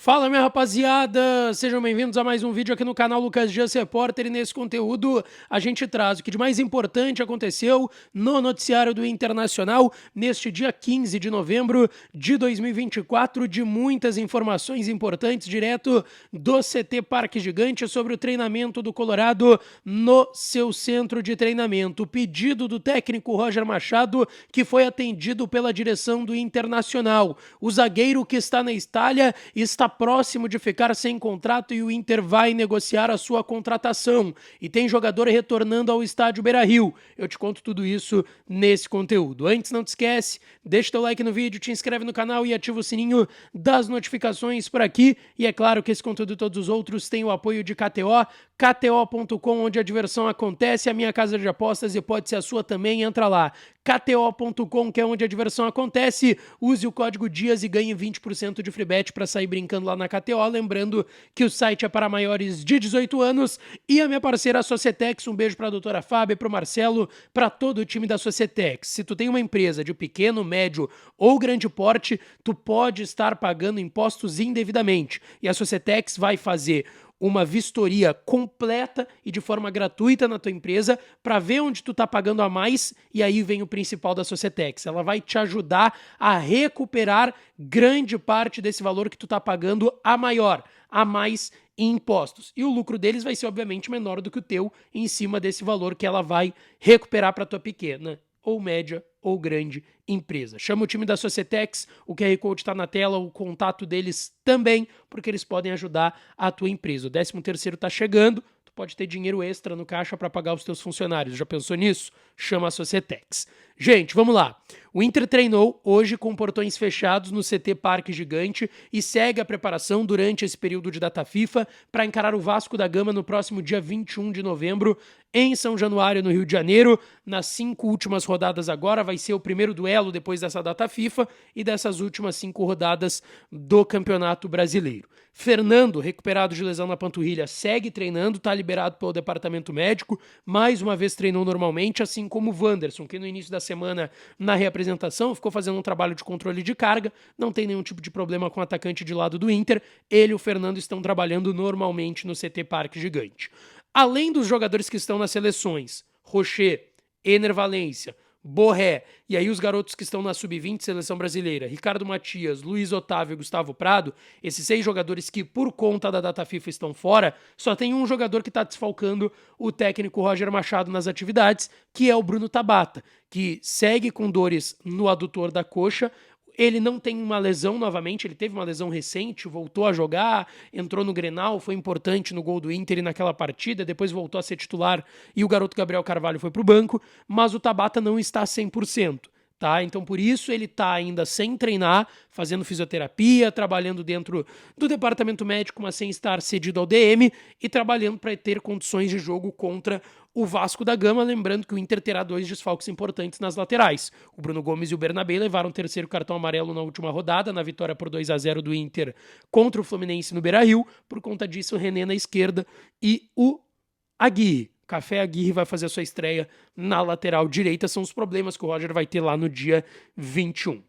Fala, minha rapaziada! Sejam bem-vindos a mais um vídeo aqui no canal Lucas Dias Repórter, e nesse conteúdo a gente traz o que de mais importante aconteceu no noticiário do Internacional neste dia 15 de novembro de 2024, de muitas informações importantes direto do CT Parque Gigante sobre o treinamento do Colorado no seu centro de treinamento. O pedido do técnico Roger Machado, que foi atendido pela direção do Internacional. O zagueiro que está na Itália está próximo de ficar sem contrato e o Inter vai negociar a sua contratação. E tem jogador retornando ao estádio Beira-Rio. Eu te conto tudo isso nesse conteúdo. Antes, não te esquece, deixa teu like no vídeo, te inscreve no canal e ativa o sininho das notificações por aqui. E é claro que esse conteúdo e todos os outros têm o apoio de KTO, KTO.com, onde a diversão acontece, a minha casa de apostas e pode ser a sua também. Entra lá, KTO.com, que é onde a diversão acontece. Use o código DIAS e ganhe 20% de free bet para sair brincando lá na KTO. Lembrando que o site é para maiores de 18 anos. E a minha parceira Societex, um beijo para a doutora Fábio, para o Marcelo, para todo o time da Societex. Se tu tem uma empresa de pequeno, médio ou grande porte, tu pode estar pagando impostos indevidamente. E a Societex vai fazer uma vistoria completa e de forma gratuita na tua empresa para ver onde tu tá pagando a mais, e aí vem o principal da Societex. Ela vai te ajudar a recuperar grande parte desse valor que tu tá pagando a mais em impostos. E o lucro deles vai ser obviamente menor do que o teu em cima desse valor que ela vai recuperar para tua pequena ou média ou grande empresa. Chama o time da Societex, o QR Code está na tela, o contato deles também, porque eles podem ajudar a tua empresa. O 13º está chegando, tu pode ter dinheiro extra no caixa para pagar os teus funcionários. Já pensou nisso? Chama a Societex. Gente, vamos lá. O Inter treinou hoje com portões fechados no CT Parque Gigante e segue a preparação durante esse período de data FIFA para encarar o Vasco da Gama no próximo dia 21 de novembro em São Januário, no Rio de Janeiro. Nas 5 últimas rodadas agora vai ser o primeiro duelo depois dessa data FIFA e dessas últimas 5 rodadas do Campeonato Brasileiro. Fernando, recuperado de lesão na panturrilha, segue treinando, está liberado pelo departamento médico, mais uma vez treinou normalmente, assim como o Wanderson, que no início da semana, na reapresentação, ficou fazendo um trabalho de controle de carga, não tem nenhum tipo de problema com o atacante de lado do Inter. Ele e o Fernando estão trabalhando normalmente no CT Parque Gigante. Além dos jogadores que estão nas seleções, Rocher, Ener Valencia, Borré, e aí os garotos que estão na Sub-20 Seleção Brasileira, Ricardo Matias, Luiz Otávio e Gustavo Prado, esses 6 jogadores que por conta da data FIFA estão fora, só tem um jogador que está desfalcando o técnico Roger Machado nas atividades, que é o Bruno Tabata, que segue com dores no adutor da coxa. Ele não tem uma lesão novamente, ele teve uma lesão recente, voltou a jogar, entrou no Grenal, foi importante no gol do Inter e naquela partida, depois voltou a ser titular e o garoto Gabriel Carvalho foi pro banco, mas o Tabata não está 100%. Tá? Então por isso ele está ainda sem treinar, fazendo fisioterapia, trabalhando dentro do departamento médico, mas sem estar cedido ao DM e trabalhando para ter condições de jogo contra o Vasco da Gama. Lembrando que o Inter terá 2 desfalques importantes nas laterais. O Bruno Gomes e o Bernabé levaram o 3º cartão amarelo na última rodada, na vitória por 2-0 do Inter contra o Fluminense no Beira-Rio. Por conta disso, o René na esquerda e o Aguirre. Café Aguirre vai fazer a sua estreia na lateral direita. São os problemas que o Roger vai ter lá no dia 21.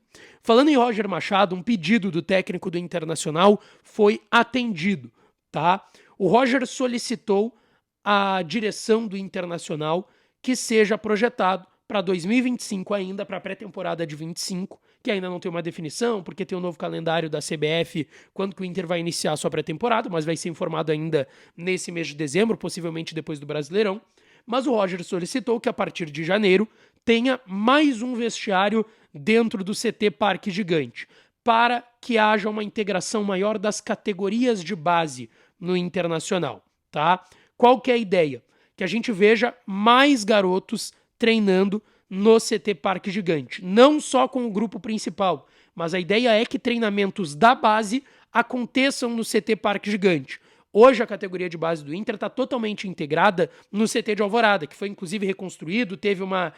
Falando em Roger Machado, um pedido do técnico do Internacional foi atendido, tá? O Roger solicitou à direção do Internacional que seja projetado para 2025 ainda, para a pré-temporada de 25, que ainda não tem uma definição, porque tem um novo calendário da CBF, quando que o Inter vai iniciar a sua pré-temporada, mas vai ser informado ainda nesse mês de dezembro, possivelmente depois do Brasileirão. Mas o Roger solicitou que a partir de janeiro tenha mais um vestiário dentro do CT Parque Gigante, para que haja uma integração maior das categorias de base no Internacional, tá? Qual que é a ideia? Que a gente veja mais garotos treinando no CT Parque Gigante. Não só com o grupo principal, mas a ideia é que treinamentos da base aconteçam no CT Parque Gigante. Hoje a categoria de base do Inter está totalmente integrada no CT de Alvorada, que foi inclusive reconstruído, teve uma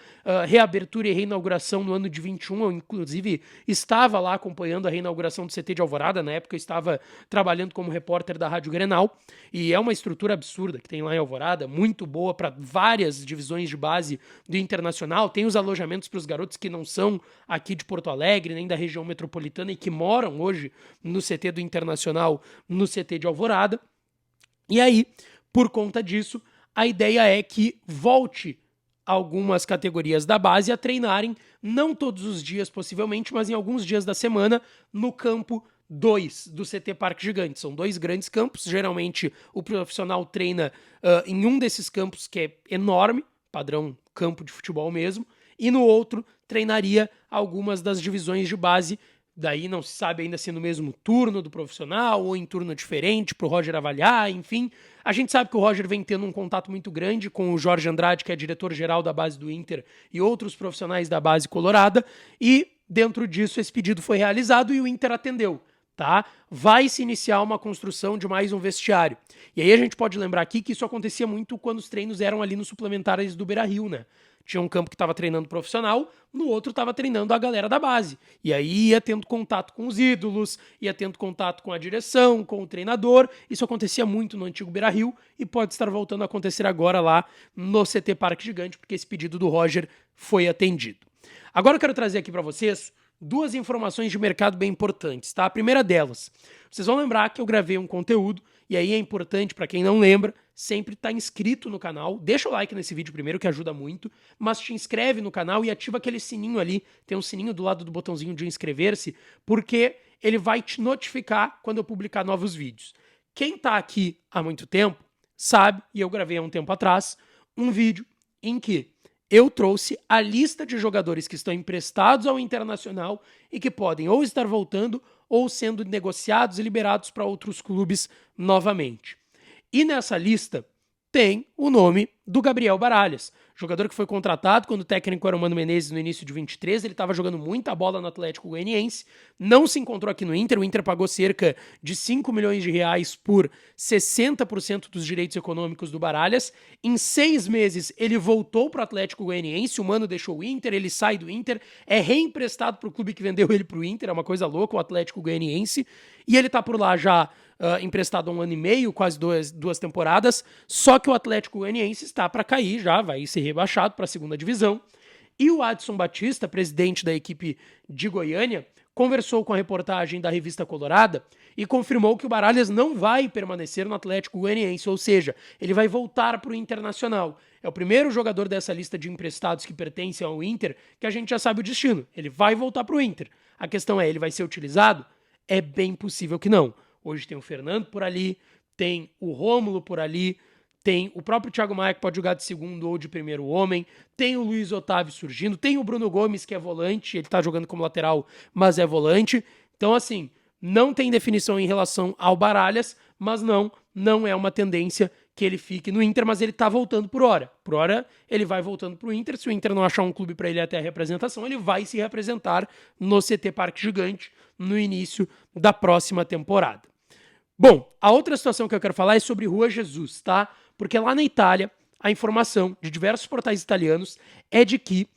reabertura e reinauguração no ano de 21, eu inclusive estava lá acompanhando a reinauguração do CT de Alvorada, na época eu estava trabalhando como repórter da Rádio Grenal, e é uma estrutura absurda que tem lá em Alvorada, muito boa para várias divisões de base do Internacional, tem os alojamentos para os garotos que não são aqui de Porto Alegre, nem da região metropolitana e que moram hoje no CT do Internacional, no CT de Alvorada. E aí, por conta disso, a ideia é que volte algumas categorias da base a treinarem, não todos os dias possivelmente, mas em alguns dias da semana, no campo 2 do CT Parque Gigante. São 2 grandes campos, geralmente o profissional treina em um desses campos que é enorme, padrão campo de futebol mesmo, e no outro treinaria algumas das divisões de base. Daí não se sabe ainda se no mesmo turno do profissional ou em turno diferente para o Roger avaliar, enfim. A gente sabe que o Roger vem tendo um contato muito grande com o Jorge Andrade, que é diretor-geral da base do Inter, e outros profissionais da base colorada, e dentro disso esse pedido foi realizado e o Inter atendeu. Tá? Vai se iniciar uma construção de mais um vestiário. E aí a gente pode lembrar aqui que isso acontecia muito quando os treinos eram ali nos suplementares do Beira-Rio, né? Tinha um campo que estava treinando profissional, no outro estava treinando a galera da base. E aí ia tendo contato com os ídolos, ia tendo contato com a direção, com o treinador. Isso acontecia muito no antigo Beira-Rio e pode estar voltando a acontecer agora lá no CT Parque Gigante, porque esse pedido do Roger foi atendido. Agora eu quero trazer aqui para vocês 2 informações de mercado bem importantes, tá? A primeira delas, vocês vão lembrar que eu gravei um conteúdo, e aí é importante, para quem não lembra, sempre estar inscrito no canal. Deixa o like nesse vídeo primeiro, que ajuda muito, mas te inscreve no canal e ativa aquele sininho ali, tem um sininho do lado do botãozinho de inscrever-se, porque ele vai te notificar quando eu publicar novos vídeos. Quem tá aqui há muito tempo sabe, e eu gravei há um tempo atrás, um vídeo em que eu trouxe a lista de jogadores que estão emprestados ao Internacional e que podem ou estar voltando ou sendo negociados e liberados para outros clubes novamente. E nessa lista tem o nome do Gabriel Baralhas, jogador que foi contratado quando o técnico era o Mano Menezes no início de 23, ele estava jogando muita bola no Atlético Goianiense, não se encontrou aqui no Inter, o Inter pagou cerca de 5 milhões de reais por 60% dos direitos econômicos do Baralhas, em 6 meses ele voltou para o Atlético Goianiense, o Mano deixou o Inter, ele sai do Inter, é reemprestado para o clube que vendeu ele para o Inter, é uma coisa louca, o Atlético Goianiense, e ele está por lá já emprestado há 1 ano e meio, quase duas temporadas, só que o Atlético Goianiense está para cair já, vai ser rebaixado para a segunda divisão. E o Adson Batista, presidente da equipe de Goiânia, conversou com a reportagem da revista Colorada e confirmou que o Baralhas não vai permanecer no Atlético Goianiense, ou seja, ele vai voltar para o Internacional. É o primeiro jogador dessa lista de emprestados que pertencem ao Inter que a gente já sabe o destino. Ele vai voltar para o Inter. A questão é, ele vai ser utilizado? É bem possível que não. Hoje tem o Fernando por ali, tem o Rômulo por ali, tem o próprio Thiago Maia que pode jogar de segundo ou de primeiro homem, tem o Luiz Otávio surgindo, tem o Bruno Gomes que é volante, ele tá jogando como lateral, mas é volante. Então assim, não tem definição em relação ao Baralhas, mas não é uma tendência que ele fique no Inter, mas ele tá voltando por hora. Por hora, ele vai voltando pro Inter, se o Inter não achar um clube para ele até a representação, ele vai se representar no CT Parque Gigante no início da próxima temporada. Bom, a outra situação que eu quero falar é sobre Rua Jesus, tá? Porque lá na Itália, a informação de diversos portais italianos é de que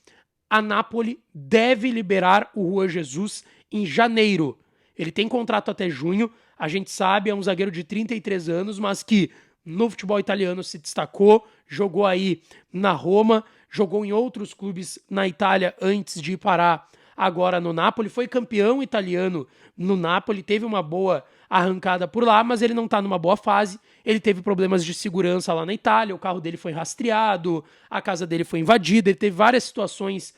a Napoli deve liberar o Rua Jesus em janeiro. Ele tem contrato até junho, a gente sabe, é um zagueiro de 33 anos, mas que no futebol italiano se destacou, jogou aí na Roma, jogou em outros clubes na Itália antes de parar agora no Napoli, foi campeão italiano no Napoli, teve uma boa arrancada por lá, mas ele não tá numa boa fase, ele teve problemas de segurança lá na Itália, o carro dele foi rastreado, a casa dele foi invadida, ele teve várias situações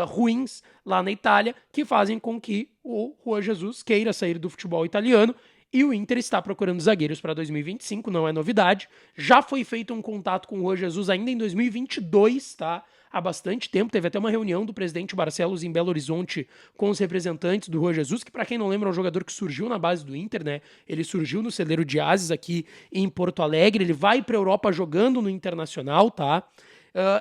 ruins lá na Itália, que fazem com que o Rua Jesus queira sair do futebol italiano, e o Inter está procurando zagueiros para 2025, não é novidade, já foi feito um contato com o Rua Jesus ainda em 2022, tá? Há bastante tempo, teve até uma reunião do presidente Barcelos em Belo Horizonte com os representantes do Rua Jesus, que para quem não lembra é um jogador que surgiu na base do Inter, né? Ele surgiu no Celeiro de Ases aqui em Porto Alegre, ele vai para a Europa jogando no Internacional, tá?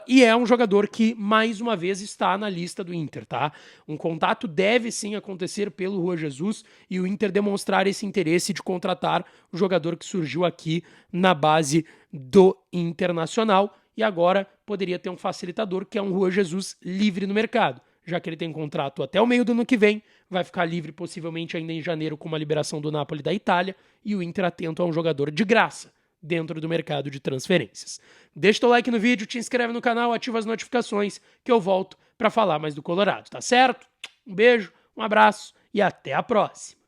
e é um jogador que, mais uma vez, está na lista do Inter, tá? Um contato deve sim acontecer pelo Juan Jesus e o Inter demonstrar esse interesse de contratar o jogador que surgiu aqui na base do Internacional e agora poderia ter um facilitador que é um Juan Jesus livre no mercado. Já que ele tem contrato até o meio do ano que vem, vai ficar livre possivelmente ainda em janeiro com uma liberação do Napoli da Itália e o Inter atento a um jogador de graça dentro do mercado de transferências. Deixa teu like no vídeo, te inscreve no canal, ativa as notificações que eu volto para falar mais do Colorado, tá certo? Um beijo, um abraço e até a próxima!